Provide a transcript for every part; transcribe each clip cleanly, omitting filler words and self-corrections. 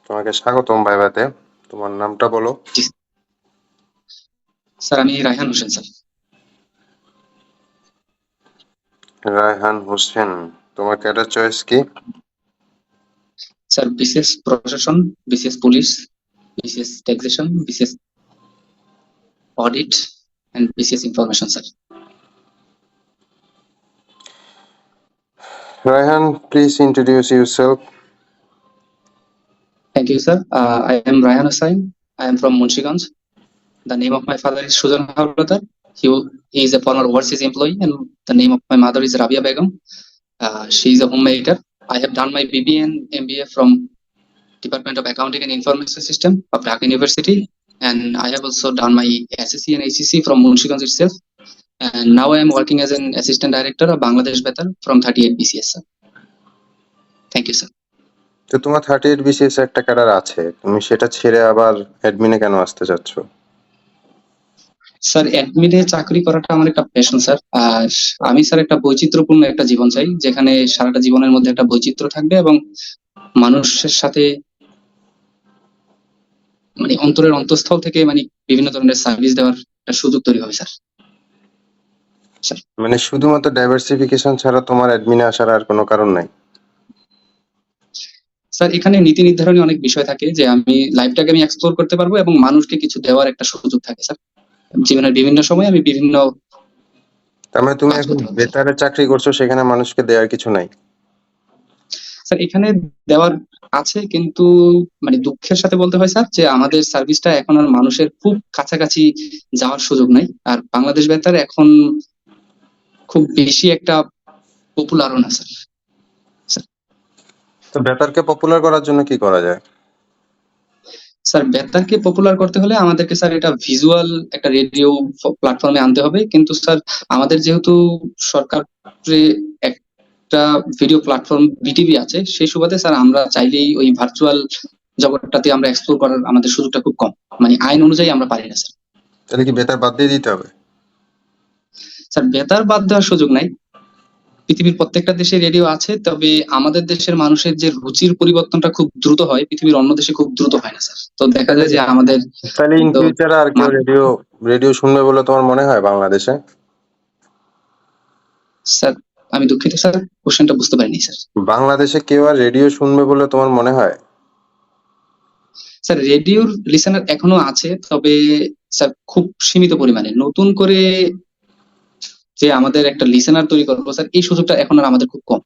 তোমাকে স্বাগতম ভাইভাতে। তোমার নামটা বলো। জি স্যার, আমি রায়হান হোসেন স্যার। রায়হান হোসেন। তোমার ক্যাডার চয়েস কি? স্যার, বিসিএস প্রশাসন, BCS police, BCS taxation, BCS audit and BCS information sir. Raihan, please introduce yourself. Thank you, sir. I am Rayhan Hussain. I am from Munshiganj. The name of my father is Sujan Havladar. He is a former overseas employee, and the name of my mother is Rabia Begum. She is a homemaker. I have done my BBA and MBA from Department of Accounting and Information System of Dhaka University, and I have also done my SSC and HCC from Munshiganj itself. And now I am working as an assistant director of Bangladesh Betar from 38 BCS, sir. Thank you, sir. তো তোমার 38 BCS একটা cadre আছে, তুমি সেটা ছেড়ে আবার অ্যাডমিনে কেন আসতে চাচ্ছ? স্যার, অ্যাডমিনে চাকরি করাটা আমার একটা প্যাশন স্যার। আর আমি স্যার একটা বৈচিত্র্যপূর্ণ একটা জীবন চাই, যেখানে সারাটা জীবনের মধ্যে একটা বৈচিত্র্য থাকবে এবং মানুষের সাথে মানে অন্তরের অন্তঃস্থল থেকে মানে বিভিন্ন ধরনের সার্ভিস দেওয়ার একটা সুযোগ তৈরি হবে স্যার। মানে শুধুমাত্র ডাইভার্সিফিকেশন ছাড়া তোমার অ্যাডমিনে আসার আর কোনো কারণ নাই? স্যার, এখানে নীতি নির্ধারণী অনেক বিষয় থাকে যে আমি লাইফটাকে আমি এক্সপ্লোর করতে পারবো এবং মানুষকে কিছু দেওয়ার একটা সুযোগ থাকে স্যার। জীবনের বিভিন্ন সময় আমি বিভিন্ন তার মানে তুমি কাজ এখন করতে পারবো স্যার। বেতারে চাকরি করছো, সেখানে মানুষকে দেওয়ার কিছু নাই? স্যার, এখানে দেওয়ার আছে, কিন্তু মানে দুঃখের সাথে বলতে হয় স্যার যে আমাদের সার্ভিসটা এখন আর মানুষের খুব কাছাকাছি যাওয়ার সুযোগ নাই। আর বাংলাদেশ বেতার এখন খুব বেশি একটা পপুলারও না স্যার। তো বেতারকে পপুলার করার জন্য কি করা যায়? স্যার, বেতারকে পপুলার করতে হলে আমাদেরকে স্যার এটা ভিজুয়াল একটা রেডিও প্ল্যাটফর্মে আনতে হবে, কিন্তু স্যার আমাদের যেহেতু সরকার একটা ভিডিও প্ল্যাটফর্ম বিটিভি আছে, সেই সুবাদে স্যার আমরা চাইলেই ওই ভার্চুয়াল জগৎটাতে আমরা এক্সপ্লোর করার আমাদের সুযোগটা খুব কম, মানে আইন অনুযায়ী আমরা পারি না স্যার। তাহলে কি বেতার বাদ দিয়ে দিতে হবে? স্যার, বেতার বাদ দেওয়ার সুযোগ নাই। পৃথিবীর প্রত্যেকটা দেশে রেডিও আছে, তবে আমাদের দেশের মানুষের যে রুচির পরিবর্তনটা খুব দ্রুত হয়, পৃথিবীর অন্য দেশে খুব দ্রুত হয় না স্যার। তো দেখা যায় যে আমাদের তাহলে ইন তো ফিউচারে আর কেউ রেডিও শুনবে বলে তোমার মনে হয় বাংলাদেশে? স্যার, আমি দুঃখিত স্যার, কোশ্চেনটা বুঝতে পারিনি স্যার। বাংলাদেশে কেউ আর রেডিও শুনবে বলে তোমার মনে হয়? স্যার, রেডিওর লিসেনার এখনো আছে, তবে স্যার খুব সীমিত পরিমাণে। নতুন করে যে আমাদের একটা লিসেনার তৈরি করবো স্যার, এই সুযোগটা এখন আর আমাদের খুব কম।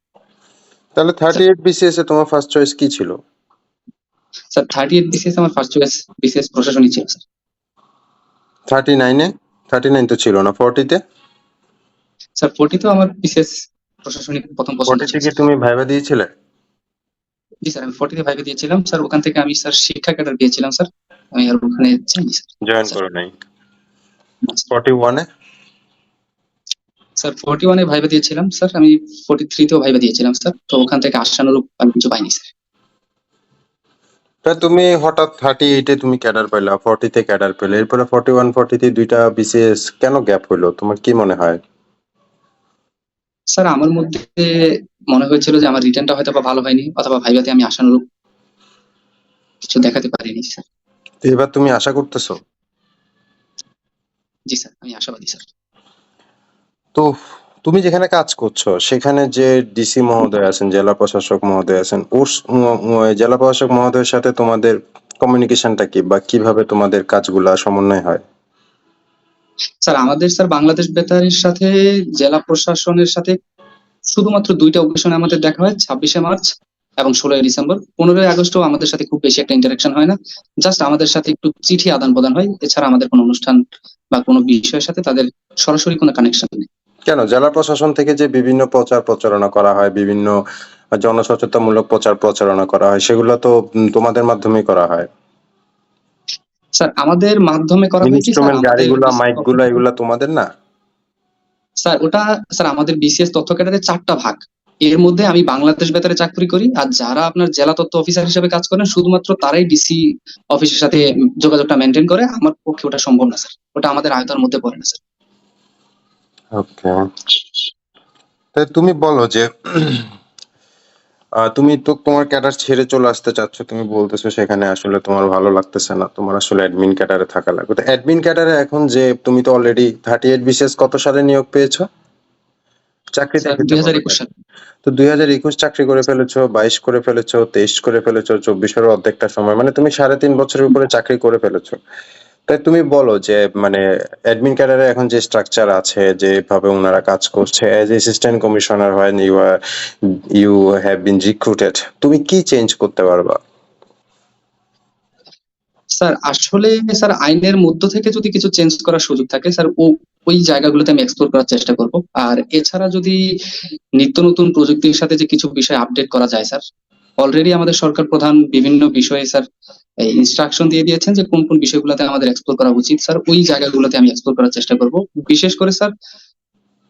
তাহলে 38 বিসিএস এ তোমার ফার্স্ট চয়েস কি ছিল? স্যার, 38 বিসিএস আমার ফার্স্ট চয়েস বিসিএস প্রশাসনই ছিল স্যার। 39 এ? 39 তো ছিল না, 40 তে? স্যার, 40 তো আমার বিসিএস প্রশাসনিক প্রথম পছন্দ 40 ছিল থেকে স্যার। তুমি ভাইবা দিয়েছিলে? জি স্যার, আমি 40 তে ভাইবে দিয়েছিলাম স্যার। ওখান থেকে আমি স্যার শিক্ষা ক্যাডার পেয়েছিলাম স্যার। আমি আর ওখানে যাইনি স্যার। জয়েন স্যার, করো নাই? না স্যার। 41 এ? স্যার, 41 এ ভাইবা দিয়েছিলাম স্যার। আমি 43 তেও ভাইবা দিয়েছিলাম স্যার। তো ওখান থেকে আশানুরূপ আমি কিছু পাইনি স্যার। তা তুমি হঠাৎ 38 এ তুমি ক্যাডার পাইলা, 40 তে ক্যাডার পেলে, এরপরে 41 40 তে দুইটা বিসিএস কেন গ্যাপ হইলো তোমার কি মনে হয়? স্যার, আমার মধ্যে মনে হয়েছিল যে আমার রিটার্নটা হয়তো বা ভালো হয়নি, অথবা ভাইভাতে আমি আশানুরূপ কিছু দেখাতে পারিনি স্যার। তো এবার তুমি আশা করতেছো? জি স্যার, আমি আশাবাদী স্যার। তো তুমি যেখানে কাজ করছো সেখানে যে ডিসি মহোদয় আছেন, জেলা প্রশাসক মহোদয় আছেন, ওর জেলা প্রশাসক মহোদয়ের সাথে তোমাদের কমিউনিকেশনটা কি, বা কিভাবে তোমাদের কাজগুলা সমন্বয় হয়? স্যার, আমাদের স্যার বাংলাদেশ বেতারের সাথে জেলা প্রশাসনের সাথে শুধুমাত্র দুইটা অকেশনে আমাদের দেখা হয়, 26শে মার্চ এবং 16ই ডিসেম্বর। 15ই আগস্টও আমাদের সাথে খুব বেশি একটা ইন্টারাকশন হয় না। জাস্ট আমাদের সাথে একটু চিঠি আদান প্রদান হয়। এছাড়া আমাদের কোনো অনুষ্ঠান বা কোনো বিষয়ের সাথে তাদের সরাসরি কোনো কানেকশন নেই। কেন জেলা প্রশাসন থেকে যে বিভিন্ন প্রচার প্রচারণা করা হয়, বিভিন্ন জনসচেতনমূলক প্রচার প্রচারণা করা হয়, সেগুলো তো তোমাদের মাধ্যমেই করা হয়। স্যার, আমাদের মাধ্যমে করা হয় কি স্যার, ইনস্ট্রুমেন্ট আমাদের গাড়িগুলা, মাইকগুলা, এগুলা তোমাদের না? স্যার ওটা স্যার আমাদের বিসিএস তথ্য ক্যাডারের 4টা ভাগ। এর মধ্যে আমি বাংলাদেশ বেতারে চাকরি করি, আর যারা আপনার জেলা তথ্য অফিসার হিসেবে কাজ করেন শুধুমাত্র তারাই ডিসি অফিসের সাথে যোগাযোগটা মেনটেন করে। আমার পক্ষে ওটা সম্ভব না স্যার, ওটা আমাদের আয়তার মধ্যে পড়ে না স্যার। ওকে, তাই তুমি বলো যে তুমি তো তোমার ক্যাডার ছেড়ে চলে আসতে চাচ্ছ, তুমি বলতেছো সেখানে আসলে তোমার ভালো লাগতেছে না, তোমার আসলে অ্যাডমিন ক্যাডারে থাকা লাগবে। তো অ্যাডমিন ক্যাডারে এখন যে তুমি তো অলরেডি 38 বিসিএস কত সালে নিয়োগ পেয়েছো, চাকরিতে স্যার পেতে কবে? 2021 সালে। তো 2021 চাকরি করে ফেলেছো, 22 করে ফেলেছো, 23 করে ফেলেছো, 24-এরও অর্ধেকটা সময়, মানে তুমি 3.5 বছরের উপরে চাকরি করে ফেলেছো। তাই তুমি বলো যে মানে অ্যাডমিন ক্যাডারে এখন যে স্ট্রাকচার আছে, যেভাবে ওনারা কাজ করছে, অ্যাজ অ্যাসিস্ট্যান্ট কমিশনার হয় ইউ হ্যাভ বিন রিক্রুটেড, তুমি কি চেঞ্জ করতে পারবা? স্যার আসলে স্যার আইনের মধ্য থেকে যদি কিছু চেঞ্জ করার সুযোগ থাকে স্যার, ওই জায়গাগুলোতে আমি এক্সপ্লোর করার চেষ্টা করব। আর এছাড়া যদি নিত্য নতুন প্রযুক্তির সাথে যে কিছু বিষয় আপডেট করা যায় স্যার, অলরেডি আমাদের সরকার প্রধান বিভিন্ন বিষয়ে স্যার ইনস্ট্রাকশন দিয়ে দিয়েছেন যে কোন কোন বিষয়গুলোতে আমাদের এক্সপ্লোর করা উচিত স্যার, ওই জায়গাগুলোতে আমি এক্সপ্লোর করার চেষ্টা করব। বিশেষ করে স্যার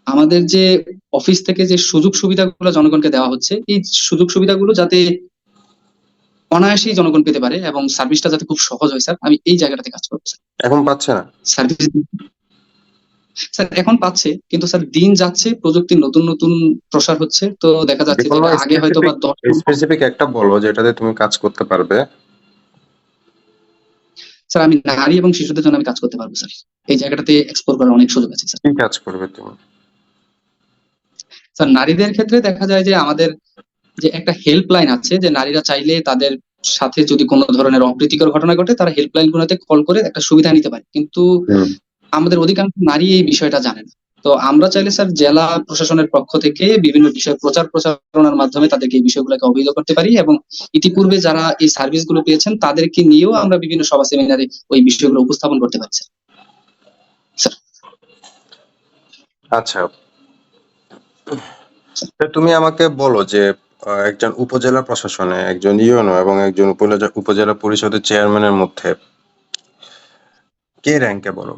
আমাদের যে অফিস থেকে যে সুযোগ সুবিধাগুলো জনগণকে দেওয়া হচ্ছে, এই সুযোগ সুবিধাগুলো যাতে অনায়াসেই জনগণ পেতে পারে এবং সার্ভিসটা যাতে খুব সহজ হয় স্যার, আমি এই জায়গাটাতে কাজ করবো স্যার। এখন পাচ্ছে না? সার্ভিস স্যার এখন পাচ্ছে, কিন্তু স্যার দিন যাচ্ছে, প্রযুক্তির নতুন নতুন প্রসার হচ্ছে, তো দেখা যাচ্ছে যে যেকোনো আগে হয়তো বা স্পেসিফিক একটা বলো যেটাতে তুমি কাজ করতে পারবে। স্যার আমি নারী এবং শিশুদের জন্য আমি কাজ করতে পারবো স্যার, এই জায়গাটাতে এক্সপ্লোর করার অনেক সুযোগ আছে স্যার। কি কাজ করবে তুমি? স্যার নারীদের ক্ষেত্রে দেখা যায় যে আমাদের যে একটা হেল্পলাইন আছে, যে নারীরা চাইলে তাদের সাথে যদি কোনো ধরনের অপ্রীতিকর ঘটনা ঘটে তারা হেল্পলাইন গুলোতে কল করে একটা সুবিধা নিতে পারে, কিন্তু হুম। আমাদের অধিকাংশ নারী এই বিষয়টা জানে না। তো আমরা চাইলে স্যার জেলা প্রশাসনের পক্ষ থেকে বিভিন্ন বিষয় প্রচার প্রচারণার মাধ্যমে তাদেরকে এই বিষয়গুলোকে অবহিত করতে পারি, এবং ইতিপূর্বে যারা এই সার্ভিস গুলো পেয়েছেন তাদেরকে নিয়েও আমরা বিভিন্ন সভা সেমিনারে ওই বিষয়গুলো উপস্থাপন করতে পারি স্যার। স্যার আচ্ছা, তো তুমি আমাকে বলো যে একজন উপজেলা প্রশাসনে একজন ইউএনও এবং একজন উপজেলা পরিষদের চেয়ারম্যানের মধ্যে কে র্যাঙ্কে বড়?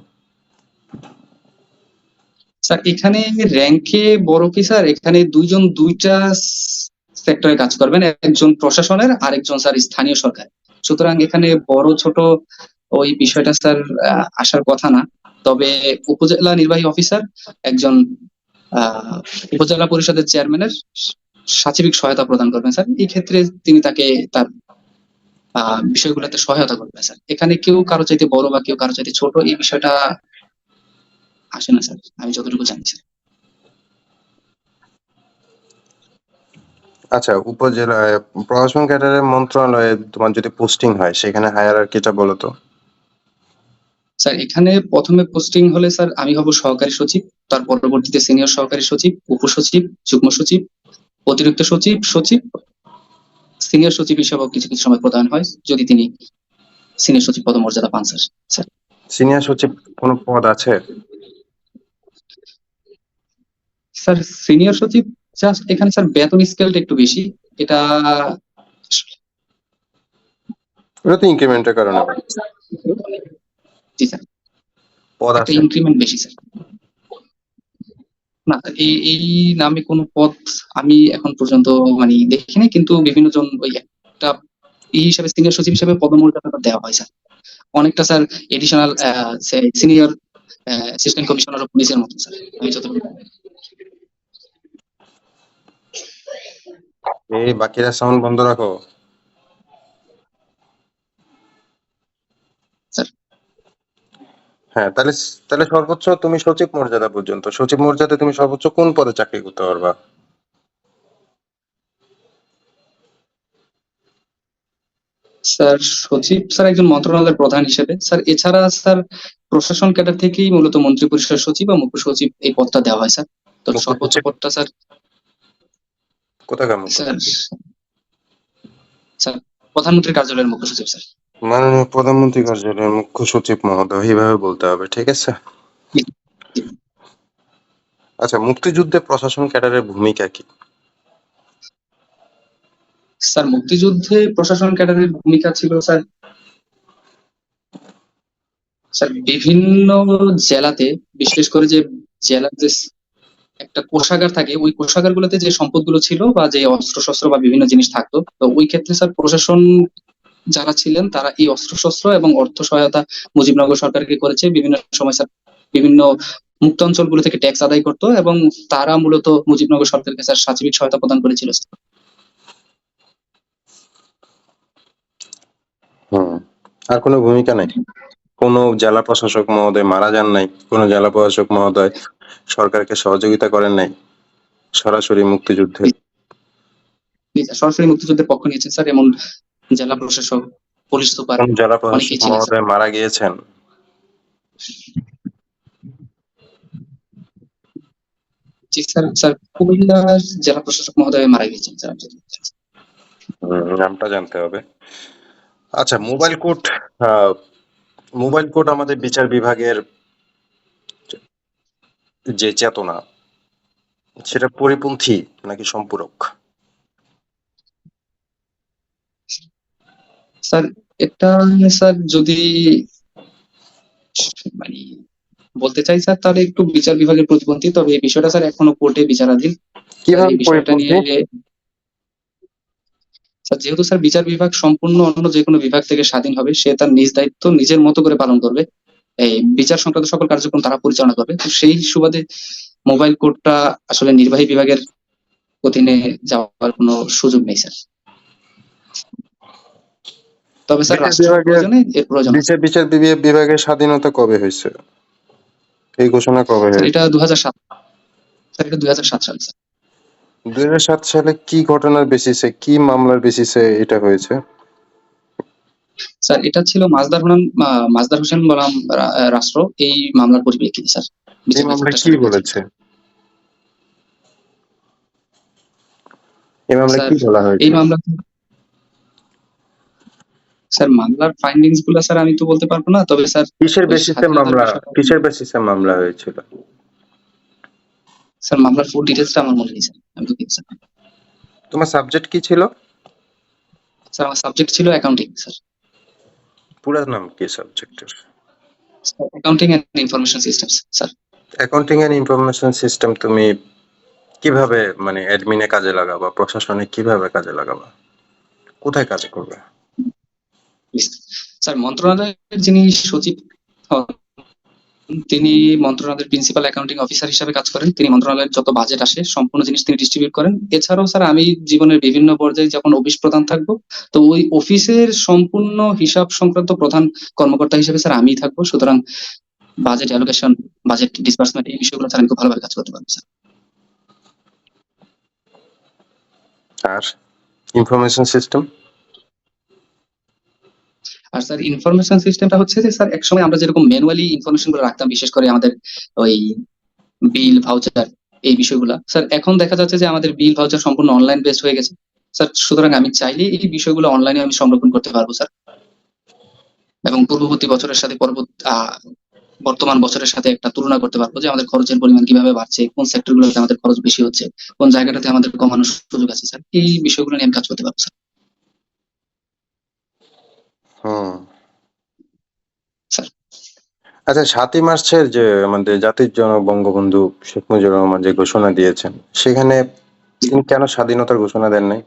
স্যার এখানে র্যাঙ্কে বড় কি স্যার, এখানে দুইজন দুইটা সেক্টরে কাজ করবেন, একজন প্রশাসনের আর একজন স্যার স্থানীয় সরকার। সুতরাং এখানে বড় ছোট ওই বিষয়টা স্যার আসার কথা না। তবে উপজেলা নির্বাহী অফিসার একজন আহ উপজেলা পরিষদের চেয়ারম্যানের সাচিবিক সহায়তা প্রদান করবেন স্যার, এই ক্ষেত্রে তিনি তাকে তার বিষয়গুলোতে সহায়তা করবেন স্যার। এখানে কেউ কারো চাইতে বড় বা কেউ কারো চাইতে ছোট এই বিষয়টা আসে না স্যার, আমি যতটুকু জানি স্যার। আচ্ছা, উপজেলায় প্রশাসন ক্যাডারের মন্ত্রণালয়ে তোমার যদি পোস্টিং হয় সেখানে হায়ারার্কিটা বলো তো। স্যার এখানে প্রথমে পোস্টিং হলে স্যার আমি হব সহকারী সচিব, তার পরবর্তীতে সিনিয়র সহকারী সচিব, উপসচিব, যুগ্ম সচিব, অতিরিক্ত সচিব, সচিব, সিনিয়র সচিব হিসেবেও কিছু কিছু সময় প্রদান হয় যদি তিনি সিনিয়র সচিব পদমর্যাদা পান স্যার। স্যার সিনিয়র সচিব কোনো পদ আছে? স্যার সিনিয়র সচিব জাস্ট এখানে স্যার বেতন স্কেলটা একটু বেশি, এটা ওটা তো ইনক্রিমেন্টের কারণে। জি স্যার, পদ একটা আছে? ইনক্রিমেন্ট বেশি স্যার। না এই এই নামে কোনো পদ আমি এখন পর্যন্ত মানে দেখিনি, কিন্তু বিভিন্ন জন ওই একটা এই হিসাবে সিনিয়র সচিব হিসেবে পদমর্যাদাটা দেওয়া হয় স্যার, অনেকটা sir additional senior assistant commissioner of পুলিশের মতো স্যার, আমি যতটুকু এই বাকিরা সাউন্ড বন্ধ রাখো। স্যার। হ্যাঁ, তাহলে তাহলে সর্বোচ্চ তুমি সচিব মর্যাদা পর্যন্ত, সচিব মর্যাদা তুমি সর্বোচ্চ কোন পদে চাকরি করতে পারবা? স্যার সচিব স্যার একজন মন্ত্রণালয়ের প্রধান হিসেবে স্যার, এছাড়া স্যার প্রশাসন ক্যাডার থেকেই মূলত মন্ত্রী পরিষদ সচিব বা মুখ্য সচিব এই পদটা দেওয়া হয় স্যার। তো মুখ্য সর্বোচ্চ সচিব পদটা স্যার, কোথাকার মুখ্য স্যার সচিব? স্যার প্রধানমন্ত্রীর কার্যালয়ের মুখ্য সচিব স্যার। মাননীয় প্রধানমন্ত্রী কার্যালয়ের মুখ্য সচিব মহোদয়, এইভাবে বলতে হবে, ঠিক আছে? জি, জি। আচ্ছা, মুক্তিযুদ্ধে প্রশাসন ক্যাডারের ভূমিকা কি? স্যার মুক্তিযুদ্ধে প্রশাসন ক্যাডারের ভূমিকা ছিল স্যার, স্যার বিভিন্ন জেলাতে, বিশেষ করে যে জেলার যে একটা কোষাগার থাকে, ওই কোষাগারগুলোতে যে সম্পদগুলো ছিল বা যে অস্ত্রশস্ত্র বা বিভিন্ন জিনিস থাকতো, তো ওই ক্ষেত্রে স্যার প্রশাসন যারা ছিলেন তারা এই অস্ত্রশস্ত্র এবং অর্থ সহায়তা মুজিবনগর সরকারকে করেছে। বিভিন্ন সময় স্যার বিভিন্ন মুক্ত অঞ্চলগুলো থেকে ট্যাক্স আদায় করতো এবং তারা মূলত মুজিবনগর সরকারকে স্যার সার্বিক সহায়তা প্রদান করেছিল স্যার। আর কোনো ভূমিকা নাই? কোনো জেলা প্রশাসক মহোদয় মারা যান নাই? কোনো জেলা প্রশাসক মহোদয় সরকারকে সহযোগিতা করেন নাই সরাসরি মুক্তিযুদ্ধে? সরাসরি মুক্তিযুদ্ধের পক্ষ নিয়েছেন স্যার, এমন জেলা প্রশাসক, পুলিশ সুপার কোন জেলা প্রশাসক অনেকেই ছিলেন স্যার। মহোদয় মারা গিয়েছেন? জি স্যার, স্যার কুমিল্লার জেলা প্রশাসক মহোদয় মারা গিয়েছেন স্যার। নামটা জানতে হবে। আচ্ছা, মোবাইল কোর্ট আমাদের বিচার বিভাগের যে চেতনা, সেটা পরিপন্থী নাকি সম্পূরক? স্যার এটা, স্যার যদি মানে বলতে চাই স্যার, তাহলে একটু বিচার বিভাগের প্রতিপন্থী, তবে এই বিষয়টা স্যার এখনো কোর্টে বিচারাধীন। স্যার কিভাবে এই বিষয়টা পরিপন্থী? নিয়ে স্যার, যেহেতু স্যার বিচার বিভাগ সম্পূর্ণ অন্য যে কোনো বিভাগ থেকে স্বাধীন হবে, সে তার নিজ দায়িত্ব নিজের মতো করে পালন করবে। এই বিচার সংক্রান্ত সকল কার্যক্রম তারা পরিচালনা করবে। তো সেই সুবাদে মোবাইল কোর্টটা আসলে নির্বাহী বিভাগের অধীনে যাওয়ার কোনো সুযোগ নেই স্যার। তবে স্যার বিচার রাষ্ট্র বিভাগের প্রয়োজনে এর প্রয়োজন আছে। বিচার বিভাগের স্বাধীনতা কবে হয়েছে? এই ঘোষণা কবে স্যার হয়েছে? এটা 2007, স্যার এটা 2007 সালে স্যার। 2007 সালে কি ঘটনার বেসিসে, কি মামলার বেসিসে এটা হয়েছে? স্যার এটা ছিল মাজদার হোসেন বনাম রাষ্ট্র, এই মামলার পরিপ্রেক্ষিতে স্যার এই বিচার মামলায় বিভাগটা কি স্বাধীন হয়েছিল বলেছে? স্যার। এই মামলায় স্যার কি বলা এই হয়েছে? মামলা, স্যার মামলার ফাইন্ডিংস গুলো স্যার আমি তো বলতে পারবো না, তবে স্যার কিসের ওই বেসিসে স্বাধীনতার মামলা বিষয়টা, কিসের বেসিসে মামলা হয়েছিল? স্যার মামলার ফুল ডিটেলসটা আমার মনে নেই স্যার, আমি দুঃখিত স্যার। তোমার সাবজেক্ট কি ছিল? স্যার আমার সাবজেক্ট ছিল অ্যাকাউন্টিং স্যার। পুরো নাম কি সাবজেক্টের? Accounting and information systems sir. Accounting and information system তুমি কিভাবে, মানে অ্যাডমিনে কাজে লাগাবা, প্রশাসনে কিভাবে কাজে লাগাবা, কোথায় কাজ করবে? স্যার মন্ত্রণালয়ের যিনি সচিব হন, তিনি মন্ত্রণালয়ের প্রিন্সিপাল অ্যাকাউন্টিং অফিসার হিসাবে কাজ করেন। তিনি মন্ত্রণালয়ের যত বাজেট আসে সম্পূর্ণ জিনিস তিনি ডিস্ট্রিবিউট করেন। এছাড়াও স্যার আমি জীবনের বিভিন্ন পর্যায়ে যখন অফিস প্রধান থাকবো, তো ওই অফিসের সম্পূর্ণ হিসাব সংক্রান্ত প্রধান কর্মকর্তা হিসেবে স্যার আমিই থাকবো। সুতরাং বাজেট অ্যালোকেশন, বাজেট ডিসবার্সমেন্ট, এই বিষয়গুলো স্যার আমি খুব ভালোভাবে কাজ করতে পারবো স্যার। আর ইনফরমেশন সিস্টেম? আর স্যার ইনফরমেশন সিস্টেমটা হচ্ছে যে স্যার একসময় আমরা যেরকম ম্যানুয়ালি ইনফরমেশন গুলো রাখতাম, বিশেষ করে আমাদের ওই বিল ভাউচার এই বিষয়গুলা, স্যার এখন দেখা যাচ্ছে যে আমাদের বিল ভাউচার সম্পূর্ণ অনলাইন বেসড হয়ে গেছে স্যার। সুতরাং আমি চাইলে এই বিষয়গুলো অনলাইনে আমি সংরক্ষণ করতে পারবো স্যার, এবং পূর্ববর্তী বছরের সাথে বর্তমান বছরের সাথে একটা তুলনা করতে পারবো যে আমাদের খরচের পরিমাণ কিভাবে বাড়ছে, কোন সেক্টর গুলোতে আমাদের খরচ বেশি হচ্ছে, কোন জায়গাটাতে আমাদের কমানোর সুযোগ আছে স্যার। এই বিষয়গুলো নিয়ে আমি কাজ করতে পারবো স্যার। হুম। স্যার আচ্ছা, 7ই মার্চের যে আমাদের জাতির জনক বঙ্গবন্ধু শেখ মুজিবুর রহমান যে ঘোষণা দিয়েছেন, সেখানে তিনি কেন স্বাধীনতার ঘোষণা দেন নাই?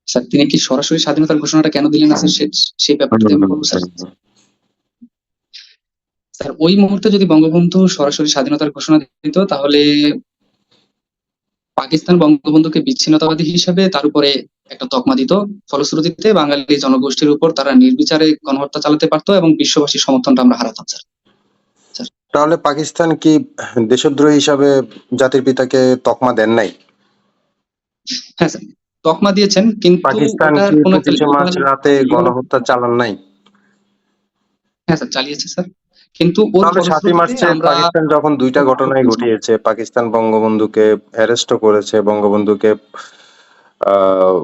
স্যার তিনি কি সরাসরি স্বাধীনতার ঘোষণাটা কেন দিলেন না স্যার, সেই ব্যাপারটাতে আমি বলবো স্যার। স্যার ওই মুহূর্তে যদি বঙ্গবন্ধু সরাসরি স্বাধীনতার ঘোষণা দিত, তাহলে পাকিস্তান বঙ্গবন্ধুকে বিচ্ছিন্নতাবাদী হিসেবে তার উপরে একটা তকমা দিত। ফলশ্রুতিতে বাঙালি জনগোষ্ঠীর উপর তারা নির্বিচারে গণহত্যা চালাতে পারতো এবং বিশ্ববাসীর সমর্থনটা আমরা হারাতাম স্যার। তাহলে পাকিস্তান কি দেশদ্রোহী হিসাবে জাতির পিতাকে তকমা দেন নাই? হ্যাঁ স্যার, তকমা দিয়েছেন, কিন্তু পাকিস্তান ওটার কি কোনো একটা 25শে মার্চ রাতে লিগাল, গণহত্যা চালান নাই? হ্যাঁ স্যার চালিয়েছে স্যার, কিন্তু ওর তাহলে 7ই ফলশ্রুতিতে মার্চে আমরা পাকিস্তান যখন দুইটা ঘটনাই ঘটিয়েছে, পাকিস্তান বঙ্গবন্ধুকে অ্যারেস্টও করেছে, বঙ্গবন্ধুকে আহ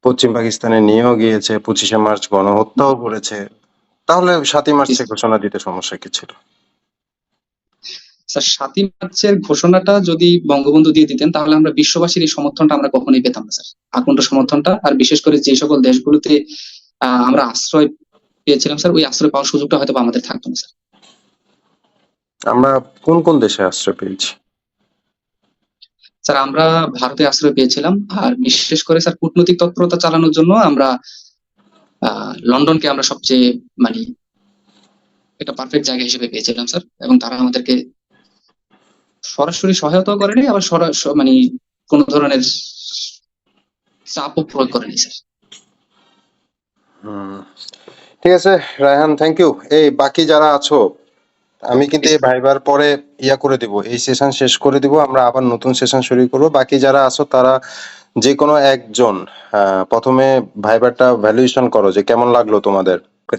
পশ্চিম পাকিস্তানে নিয়েও গিয়েছে, 25শে মার্চ গণহত্যাও করেছে, তাহলে 7ই মার্চে ঘোষণা দিতে সমস্যা কি ছিল? স্যার 7ই মার্চের ঘোষণাটা যদি বঙ্গবন্ধু দিয়ে দিতেন, তাহলে আমরা বিশ্ববাসীর এই সমর্থনটা আমরা কখনোই পেতাম না স্যার, আকণ্ঠ সমর্থনটা। আর বিশেষ করে যে সকল দেশগুলোতে আমরা আশ্রয় পেয়েছিলাম স্যার, ওই আশ্রয় পাওয়ার সুযোগটা হয়তো আমাদের থাকতো না স্যার। আমরা কোন কোন দেশে আশ্রয় পেয়েছি? স্যার আমরা ভারতে আশ্রয় পেয়েছিলাম, আর বিশেষ করে স্যার কূটনৈতিক তৎপরতা চালানোর জন্য আমরা লন্ডনকে আমরা সবচেয়ে মানে একটা পারফেক্ট জায়গা হিসেবে পেয়েছিলাম স্যার, এবং তারা আমাদেরকে সরাসরি সহায়তাও করেনি, আবার মানে কোন ধরনের চাপও প্রয়োগ করেনি স্যার। ঠিক আছে রায়হান, থ্যাংক ইউ। এই বাকি যারা আছো, আমি কিন্তু এই ভাইবার পরে করে দিব, এই সেশন শেষ করে দিব, আমরা আবার নতুন সেশন শুরু করব। বাকি যারা আছো তারা যে কোনো একজন প্রথমে ভাইবারটা ভ্যালুয়েশন করো যে কেমন লাগলো তোমাদের।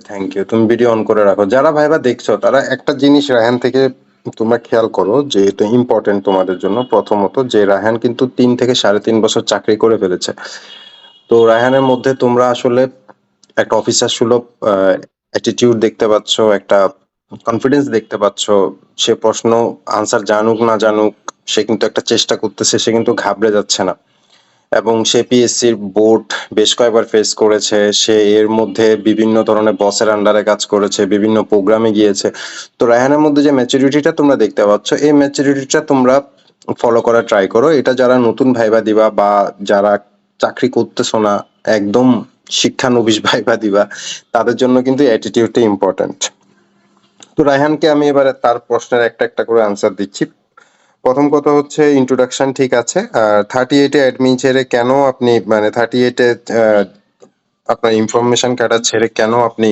Thank you. তুমি ভিডিও অন করে রাখো। যারা ভাইবা দেখছো তারা একটা জিনিস রায়হান থেকে তোমরা খেয়াল করো যে এটা ইম্পর্টেন্ট তোমাদের জন্য। প্রথমত যে রায়হান কিন্তু 3 থেকে 3.5 বছর চাকরি করে ফেলেছে। তো রায়হানের মধ্যে তোমরা আসলে একটা অফিসার সুলভ অ্যাটিটিউড দেখতে পাচ্ছ, একটা কনফিডেন্স দেখতে পাচ্ছ। সে প্রশ্ন আনসার জানুক না জানুক, সে কিন্তু একটা চেষ্টা করতেছে, সে কিন্তু ঘাবড়ে যাচ্ছে না। এবং সে পিএসসির বোর্ড বেশ কয়েকবার ফেস করেছে, সে এর মধ্যে বিভিন্ন ধরনের বসের আন্ডারে কাজ করেছে, বিভিন্ন প্রোগ্রামে গিয়েছে। তো রায়হানের মধ্যে যে ম্যাচুরিটিটা তোমরা দেখতে পাচ্ছ, এই ম্যাচুরিটিটা তোমরা ফলো করার ট্রাই করো। এটা যারা নতুন ভাইবা দিবা বা যারা চাকরি করতেছো না, একদম শিক্ষানবিশ ভাইবা দিবা, তাদের জন্য কিন্তু অ্যাটিটিউডটা ইম্পর্ট্যান্ট। তো রায়হানকে আমি এবারে তার প্রশ্নের একটা একটা করে আনসার দিচ্ছি। প্রথম কথা হচ্ছে ইন্ট্রোডাকশন ঠিক আছে। 38-এ অ্যাডমিন ছেড়ে কেন আপনি, মানে 38-এ আপনার ইনফরমেশন ক্যাডার ছেড়ে কেন আপনি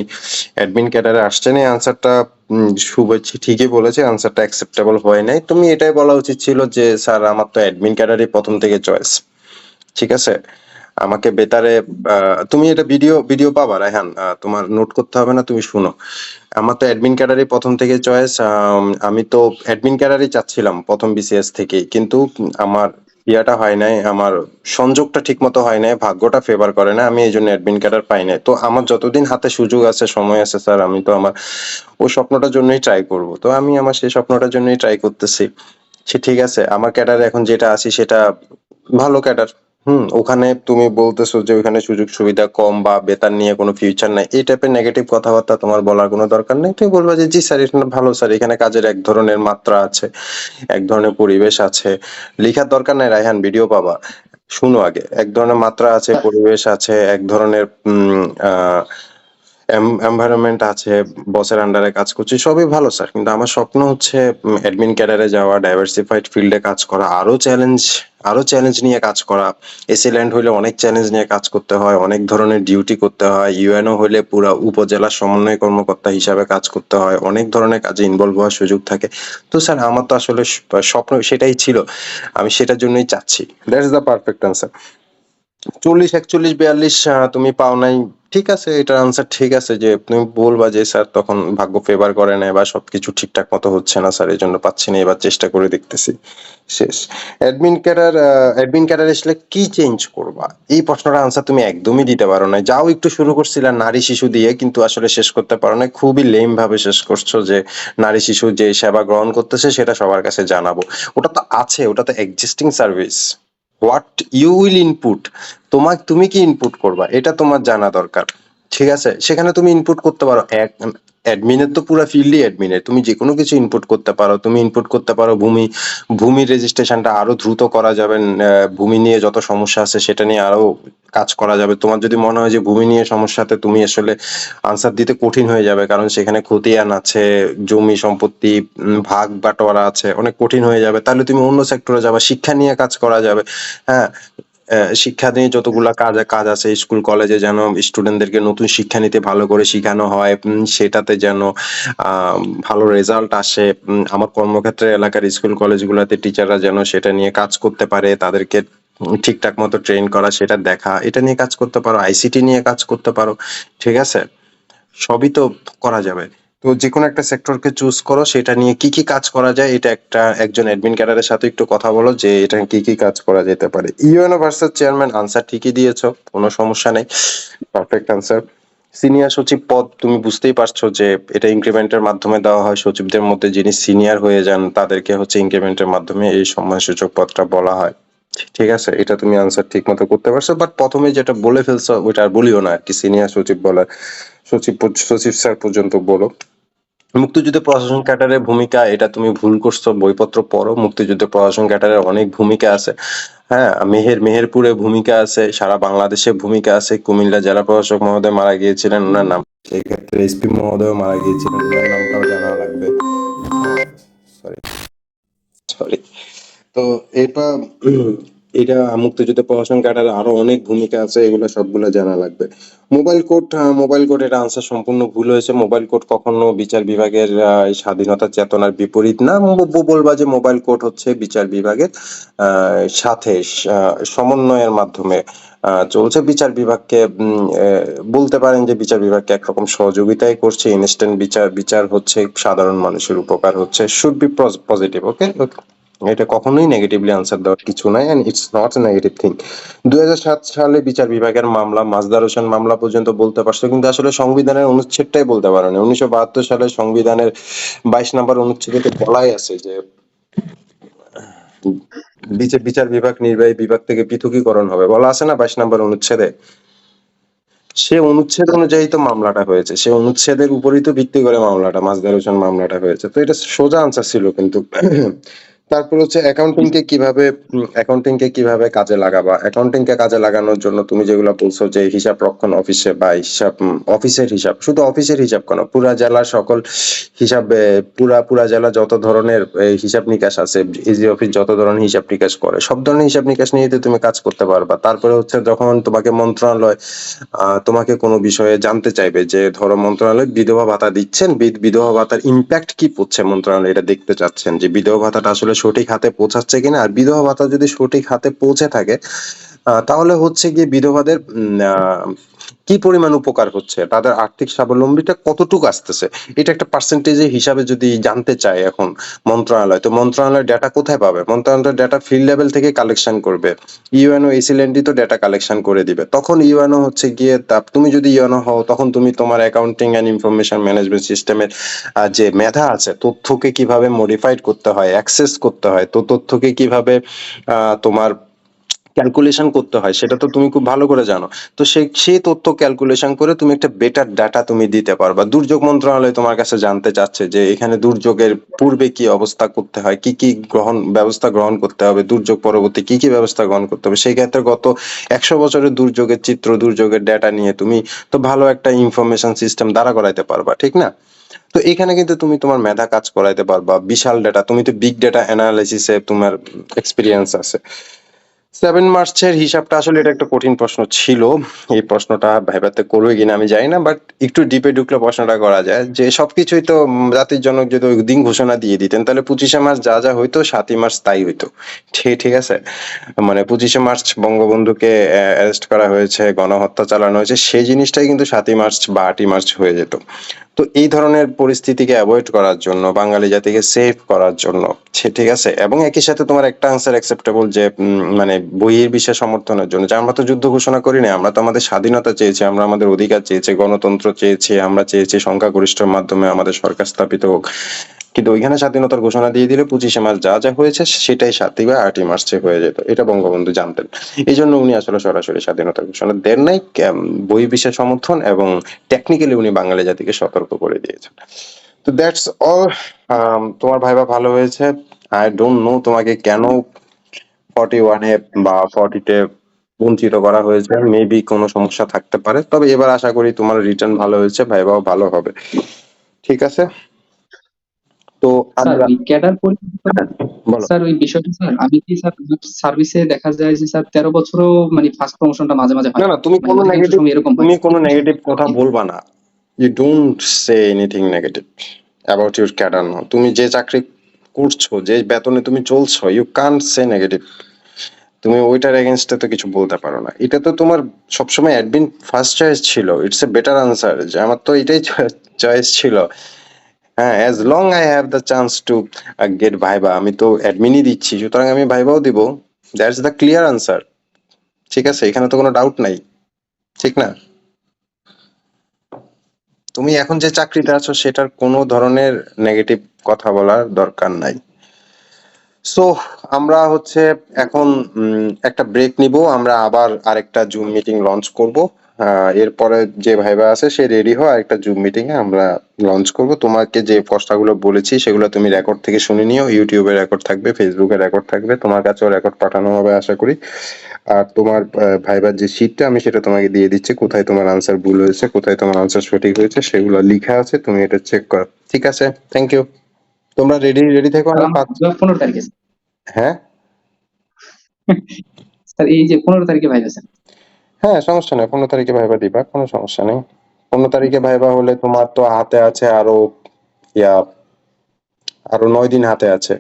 অ্যাডমিন ক্যাডারে আসছেন, এই আনসারটা শুভেচ্ছি ঠিকই বলেছে, আনসারটা অ্যাকসেপ্টেবল হয় নাই। তুমি এটাই বলা উচিত ছিল যে স্যার আমার তো অ্যাডমিন ক্যাডারই প্রথম থেকে চয়েস। ঠিক আছে, আমাকে বেতারে তুমি এটা ভিডিও ভিডিও পাবা রায়হান, তোমার নোট করতে হবে না, তুমি শুনো। আমার তো অ্যাডমিন ক্যাডারই প্রথম থেকে চয়েস। আমি তো অ্যাডমিন ক্যাডারই চাচ্ছিলাম প্রথম বিসিএস থেকেই, কিন্তু আমার ইয়াটা হয় নাই, আমার সংযোগটা ঠিক মতো হয় নাই, ভাগ্যটা ফেভার করে না, আমি এই জন্য অ্যাডমিন ক্যাডার পাই নাই। তো আমার যতদিন হাতে সুযোগ আছে, সময় আছে স্যার, আমি তো আমার ওই স্বপ্নটার জন্যই ট্রাই করব। তো আমি আমার সেই স্বপ্নটার জন্যই ট্রাই করতেছি। সে ঠিক আছে, আমার ক্যাডারে এখন যেটা আছি সেটা ভালো ক্যাডার। ওখানে তুমি বলতেছো যে ওখানে সুযোগ সুবিধা কম বা বেতন নিয়ে কোনো ফিউচার নাই, এই টাইপের নেগেটিভ কথাবার্তা তোমার বলার কোনো দরকার নেই। তুমি বলবা যে জি স্যার এখানে ভালো স্যার, এখানে কাজের এক ধরনের মাত্রা আছে, এক ধরনের পরিবেশ আছে। লিখার দরকার নাই রায়হান, ভিডিও পাবা, শুনো আগে। এক ধরনের মাত্রা আছে, পরিবেশ আছে, এক ধরনের এনভায়রনমেন্ট আছে, বসের আন্ডারে কাজ করছি, সবই ভালো স্যার। কিন্তু আমার স্বপ্ন হচ্ছে অ্যাডমিন ক্যাডারে যাওয়া, ডাইভার্সিফাইড ফিল্ডে কাজ করা, আরো চ্যালেঞ্জ নিয়ে কাজ করা। এসি ল্যান্ড হইলে অনেক চ্যালেঞ্জ নিয়ে কাজ করতে হয়, অনেক ধরনের ডিউটি করতে হয়। ইউএনও হইলে পুরা উপজেলা সমন্বয় কর্মকর্তা হিসাবে কাজ করতে হয়, অনেক ধরনের কাজে ইনভলভ হওয়ার সুযোগ থাকে। তো স্যার আমার তো আসলে স্বপ্ন সেটাই ছিল, আমি সেটার জন্যই চাচ্ছি। That's the perfect answer. 40, 41, 42 তুমি পাও নাই, ঠিক আছে, এটার আনসার ঠিক আছে যে তুমি বলবা যে স্যার তখন ভাগ্য ফেভার করে নাই বা সবকিছু ঠিকঠাক মতো হচ্ছে না স্যার, এই জন্য পাচ্ছি না, এবার চেষ্টা করে দেখতেছি। শেষ। অ্যাডমিন ক্যাডার আসলে কি চেঞ্জ করবা, এই প্রশ্নটার আনসার তুমি একদমই দিতে পারো না। যাও একটু শুরু করছিলা নারী শিশু দিয়ে, কিন্তু আসলে শেষ করতে পারো না, খুবই লেম ভাবে শেষ করছো যে নারী শিশু যে সেবা গ্রহণ করতেছে সেটা সবার কাছে জানাবো। ওটা তো আছে, ওটা তো existing service. What you will input, তুমি কি ইনপুট করবা এটা তোমার জানা দরকার। ঠিক আছে, সেখানে তুমি ইনপুট করতে পারো অ্যাডমিনের তো পুরো ফিল্ডই অ্যাডমিনের, তুমি যে কোনো কিছু ইনপুট করতে পারো। তুমি ইনপুট করতে পারো ভূমির রেজিস্ট্রেশনটা আরো দ্রুত করা যাবে, ভূমি নিয়ে যত সমস্যা আছে সেটা নিয়ে আরো কাজ করা যাবে। তোমার যদি মনে হয় যে ভূমি নিয়ে সমস্যাতে তুমি আসলে আনসার দিতে কঠিন হয়ে যাবে, কারণ সেখানে খতিয়ান আছে, জমি সম্পত্তি ভাগ বাটোয়ারা আছে, অনেক কঠিন হয়ে যাবে, তাহলে তুমি অন্য সেক্টরে যাবে, শিক্ষা নিয়ে কাজ করা যাবে। হ্যাঁ, শিক্ষা নিয়ে যতগুলা কাজ আছে, স্কুল কলেজে যেন স্টুডেন্টদেরকে নতুন শিক্ষা নিতে ভালো করে শিখানো হয়, সেটাতে যেন ভালো রেজাল্ট আসে। আমার কর্মক্ষেত্রে এলাকার স্কুল কলেজগুলোতে টিচাররা যেন সেটা নিয়ে কাজ করতে পারে, তাদেরকে ঠিকঠাক মতো ট্রেন করা, সেটা দেখা, এটা নিয়ে কাজ করতে পারো, আইসিটি নিয়ে কাজ করতে পারো। ঠিক আছে, সবই তো করা যাবে। তো যেকোনো একটা সেক্টরকে চুজ করো, সেটা নিয়ে কি কি কাজ করা যায়, এটা একজন অ্যাডমিন ক্যাডারের সাথে একটু কথা বলো যে এটা কি কি কাজ করা যেতে পারে। ইউএনও ভার্সাস চেয়ারম্যান, আনসার ঠিকই দিয়েছো, কোনো সমস্যা নেই, পারফেক্ট আনসার। সিনিয়র সচিব পদ, তুমি বুঝতেই পারছো যে এটা ইনক্রিমেন্টের মাধ্যমে দেওয়া হয়। সচিবদের মধ্যে যিনি সিনিয়র হয়ে যান তাদেরকে হচ্ছে ইনক্রিমেন্টের মাধ্যমে এই সম্মানসূচক পদটা বলা হয়। ঠিক আছে, এটা তুমি আনসার ঠিক মতো করতে পারছো, বাট প্রথমে যেটা বলে ফেলছো ওইটা আর বলিও না আর কি, সিনিয়র সচিব বলার, সচিব স্যার পর্যন্ত বলো। মুক্তিযুদ্ধে প্রশাসন ক্যাডারের ভূমিকা, এটা তুমি ভুল করছো, বইপত্র পড়ো। মুক্তিযুদ্ধে প্রশাসন ক্যাডারের অনেক ভূমিকা আছে। হ্যাঁ, মেহেরপুরে ভূমিকা আছে, সারা বাংলাদেশে ভূমিকা আছে। কুমিল্লা জেলা প্রশাসক মহোদয় মারা গিয়েছিলেন, ওনার নাম, এক্ষেত্রে এসপি মহোদয় মারা গিয়েছিলেন, ওনার নামটাও জানা লাগবে। Sorry sorry. তো এটা এটা মুক্তিযুদ্ধে প্রহসন কাটার আরো অনেক ভূমিকা আছে, এগুলো সবগুলো জানা লাগবে। মোবাইল কোড এটা আনসার সম্পূর্ণ ভুল হয়েছে। মোবাইল কোড কখনো বিচার বিভাগের স্বাধীনতা চেতনার বিপরীত না। বলবা যে মোবাইল কোড হচ্ছে বিচার বিভাগের সাথে সমন্বয়ের মাধ্যমে চলছে। বিচার বিভাগকে বলতে পারেন যে বিচার বিভাগকে একরকম সহযোগিতাই করছে। ইনস্ট্যান্ট বিচার হচ্ছে সাধারণ মানুষের উপকার হচ্ছে। Should be positive. ওকে, এটা কখনোই নেগেটিভলি আনসার দেওয়ার কিছু নাই, and it's not a negative thing. 2007 সালে বিচার বিভাগের মামলা, মাজদার হোসেন মামলা পর্যন্ত বলতে পারছো, কিন্তু আসলে সংবিধানের অনুচ্ছেদটাই বলতে পারো না। 1972 সালে সংবিধানের 22 নম্বর অনুচ্ছেদে বলাই আছে যে বিচার বিভাগ নির্বাহী বিভাগ থেকে পৃথকীকরণ হবে, বলা আছে না 22 নম্বর অনুচ্ছেদে। সে অনুচ্ছেদ অনুযায়ী তো মামলাটা হয়েছে, সে অনুচ্ছেদের উপরই তো ভিত্তি করে মামলাটা, মাজদার হোসেন মামলাটা হয়েছে। তো এটা সোজা আনসার ছিল কিন্তু। তারপর হচ্ছে অ্যাকাউন্টিং কে কিভাবে কাজে লাগাবা। অ্যাকাউন্টিং কে কাজে লাগানোর জন্য তুমি যেগুলো বলছো যে হিসাব রক্ষণ অফিসে বা অফিসের হিসাব, শুধু অফিসের হিসাব কেন, পুরা জেলার সকল হিসাব, পুরা জেলা যত ধরনের হিসাব নিকাশ আছে, ইজি অফিস যত ধরনের হিসাব নিকাশ করে, সব ধরনের হিসাব নিকাশ নিয়ে তুমি কাজ করতে পারবা। তারপরে হচ্ছে যখন তোমাকে মন্ত্রণালয় তোমাকে কোনো বিষয়ে জানতে চাইবে, যে ধরো মন্ত্রণালয় বিধবা ভাতা দিচ্ছেন, বিধবা ভাতার ইম্প্যাক্ট কি পড়ছে, মন্ত্রণালয় এটা দেখতে চাচ্ছেন যে বিধবা ভাতাটা আসলে সঠিক হাতে পৌঁছাচ্ছে কিনা। আর বিধবা ভাতা যদি সঠিক হাতে পৌঁছে থাকে তাহলে হচ্ছে গিয়ে বিধবাদের কি পরিমাণ উপকার হচ্ছে, তাদের আর্থিক স্বাবলম্বীটা কতটুকু আসতেছে, এটা একটা পার্সেন্টেজের হিসাবে যদি জানতে চায় এখন মন্ত্রণালয়, তো মন্ত্রণালয় ডেটা কোথায় পাবে? মন্ত্রণালয় ডেটা ফিল্ড লেভেল থেকে কালেকশন করবে। ইউএনও এসিল্যান্ডই তো ডেটা কালেকশন করে দিবে। তখন ইউএনও হচ্ছে গিয়ে তুমি যদি ইউএনও হও, তখন তুমি তোমার অ্যাকাউন্টিং এন্ড ইনফরমেশন ম্যানেজমেন্ট সিস্টেমের যে মেধা আছে, তথ্যকে কিভাবে মডিফাইড করতে হয়, অ্যাক্সেস করতে হয়, তো তথ্যকে কিভাবে তোমার ক্যালকুলেশন করতে হয়, সেটা তো তুমি খুব ভালো করে জানো। তো সেই তথ্য ক্যালকুলেশন করে তুমি একটা বেটার ডাটা তুমি দিতে পারবা। দুর্যোগ মন্ত্রণালয় তোমার কাছে জানতে চাচ্ছে যে এখানে দুর্যোগের পূর্বে কি অবস্থা করতে হয়, কি কি ব্যবস্থা গ্রহণ করতে হবে, দুর্যোগ পরবর্তী কি কি ব্যবস্থা গ্রহণ করতে হবে। সেই ক্ষেত্রে গত 100 বছরের দুর্যোগের চিত্র, দুর্যোগের ডেটা নিয়ে তুমি তো ভালো একটা ইনফরমেশন সিস্টেম দাঁড়া করাইতে পারবা, ঠিক না? তো এখানে কিন্তু তুমি তোমার মেধা কাজ করাইতে পারবা। বিশাল ডেটা, তুমি তো বিগ ডেটা অ্যানালাইসিসে তোমার এক্সপিরিয়েন্স আছে। 7 মার্চের হিসাবটা আসলে এটা একটা কঠিন প্রশ্ন ছিল। এই প্রশ্নটা ভাইভাতে করবে কিনা আমি জানি না, বাট একটু ডিপে ঢুকলে প্রশ্নটা করা যায় যে সবকিছুই তো জাতির জনক যদি ওই দিন ঘোষণা দিয়ে দিতেন, তাহলে 25শে মার্চ যা যা হইতো 7ই মার্চ তাই হইতো। ঠিক আছে, মানে 25শে মার্চ বঙ্গবন্ধুকে অ্যারেস্ট করা হয়েছে, গণহত্যা চালানো হয়েছে, সেই জিনিসটাই কিন্তু 7ই মার্চ বা 8ই মার্চ হয়ে যেত। তো এই ধরনের পরিস্থিতিকে অ্যাভয়েড করার জন্য, বাঙালি জাতিকে সেভ করার জন্য, ঠিক আছে, এবং একই সাথে তোমার একটা আনসার অ্যাকসেপ্টেবল যে মানে বইয়ের বিষয় সমর্থনের জন্য, যে আমরা তো যুদ্ধ ঘোষণা করি না, আমরা তো আমাদের স্বাধীনতা চেয়েছি, আমরা আমাদের অধিকার চেয়েছি, গণতন্ত্র চেয়েছি, আমরা চেয়েছি সংখ্যাগরিষ্ঠের মাধ্যমে আমাদের সরকার স্থাপিত হোক। কিন্তু ওইখানে স্বাধীনতার ঘোষণা দিয়ে দিলে 25শে মার্চ যা যা হয়েছে সেটাই 7ই বা 8ই মার্চে হয়ে যেত। এটা বঙ্গবন্ধু জানতেন, এই জন্য উনি আসলে সরাসরি স্বাধীনতার ঘোষণা দেন নাই, বই বিষয় সমর্থন এবং টেকনিক্যালি উনি বাঙালি জাতিকে সতর্ক করে দিয়েছেন। তো দ্যাটস অল। তোমার ভাইবা ভালো হয়েছে। আই ডোন্ট নো তোমাকে কেন 41-এ বা 40-তে বঞ্চিত করা হয়েছে, মেবি কোনো সমস্যা থাকতে পারে, তবে এবার আশা করি তোমার রিটার্ন ভালো হয়েছে, ভাইবাও ভালো হবে। ঠিক আছে, তো স্যার আমরা ওই ক্যাডার পরীক্ষা, বলো। স্যার ওই বিষয়টা স্যার আমি কি স্যার সার্ভিসে দেখা যায় যে স্যার 13 বছরও মানে ফার্স্ট প্রমোশনটা মাঝে মাঝে না হয় না, না, মানে অধিকাংশ সময় এরকম হয়। তুমি কোনো নেগেটিভ কথা বলবা না। You don't say anything negative about your cadre. No, তুমি যে চাকরি করছো, যে বেতনে তুমি চলছো, ইউ কান্ট সে নেগেটিভ। তুমি ওইটার এগেনস্টে তো কিছু বলতে পারো না। এটা তো তোমার সবসময় অ্যাডমিন ফার্স্ট চয়েস ছিল, ইটস এ বেটার আনসার, যে আমার তো এটাই চয়েস ছিল। হ্যাঁ, as long I have the chance to get viva, আমি তো অ্যাডমিনই দিচ্ছি, সুতরাং আমি ভাইবাও দিব। That's the clear answer. ঠিক আছে, এখানে তো কোনো ডাউট নাই, ঠিক না? তুমি এখন যে চাকরিতে আছো সেটার কোনো ধরনের নেগেটিভ কথা বলার দরকার নাই। সো আমরা হচ্ছে এখন একটা ব্রেক নিব, আমরা আবার আরেকটা জুম মিটিং লঞ্চ করব। এরপরে যে ভাইবা আছে সে রেডি হয়, আরেকটা জুম মিটিং এ আমরা লঞ্চ করব। তোমাকে যে কথাগুলো বলেছি সেগুলো তুমি রেকর্ড থেকে শুনে নিও, ইউটিউবে রেকর্ড থাকবে, ফেসবুকে রেকর্ড থাকবে, তোমার কাছেও রেকর্ড পাঠানো হবে আশা করি। আর তোমার ভাইবার যে শিটটা আমি সেটা তোমাকে দিয়ে দিচ্ছি, কোথায় তোমার আনসার ভুল হয়েছে, কোথায় তোমার আনসার সঠিক হয়েছে, সেগুলো লেখা আছে, তুমি এটা চেক করো। ঠিক আছে, থ্যাংক ইউ। তোমরা রেডি থেকো, স্যার আমি আমার 5। ভাইবা 15 তারিখে। হ্যাঁ, স্যার এই যে 15 তারিখে ভাইবা স্যার। হ্যাঁ, সমস্যা নেই, 15 তারিখে ভাইবা দিবা, কোনো সমস্যা নেই। 15 তারিখে ভাইবা হলে তোমার তো হাতে আছে আরো 9 দিন হাতে আছে।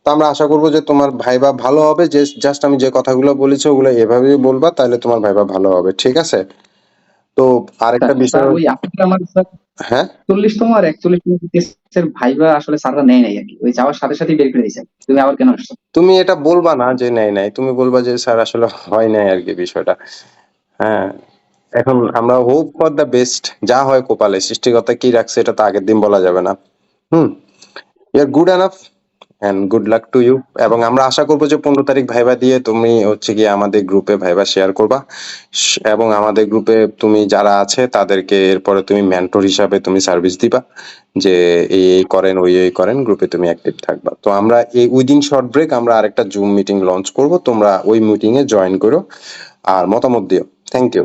তো আমরা আশা করবো যে তোমার ভাইবা ভালো হবে, যে জাস্ট আমি যে কথাগুলো বলেছি ওগুলো এভাবেই বলবা, তাহলে তোমার ভাইবা ভালো হবে, ঠিক আছে? তো আরেকটা স্যার বিষয় স্যার ওই আপনাদের আমার স্যার হ্যাঁ 40তম আর 41তম টেস্টের ভাইবা আসলে স্যাররা নেয় নাই আর কি, ওই যাওয়ার সাথে সাথেই বের করে দিয়েছে, তুমি আবার কেন আসছো? তুমি এটা বলবা না যে নেই নাই, তুমি বলবা যে স্যার আসলে হয় নাই আর কি বিষয়টা। হ্যাঁ, এখন আমরা হোপ ফর দ্য বেস্ট, যা হয় কপালে, সৃষ্টিকর্তা কি রাখছে এটা তো আগের দিন বলা যাবে না। Hmm, you are good enough and good luck to you. এবং আমরা আশা করবো যে 15 তারিখ ভাইবা দিয়ে তুমি হচ্ছে গিয়ে আমাদের গ্রুপে ভাইবা শেয়ার করবা, এবং আমাদের গ্রুপে তুমি যারা আছে তাদেরকে এরপরে তুমি মেন্টর হিসাবে তুমি সার্ভিস দিবা, যে এই করেন ওই করেন, গ্রুপে তুমি অ্যাক্টিভ থাকবা। তো আমরা এই উইদিন শর্ট ব্রেক আমরা আরেকটা জুম মিটিং লঞ্চ করব, তোমরা ওই মিটিং এ জয়েন করো আর মতামত দিও। Thank you.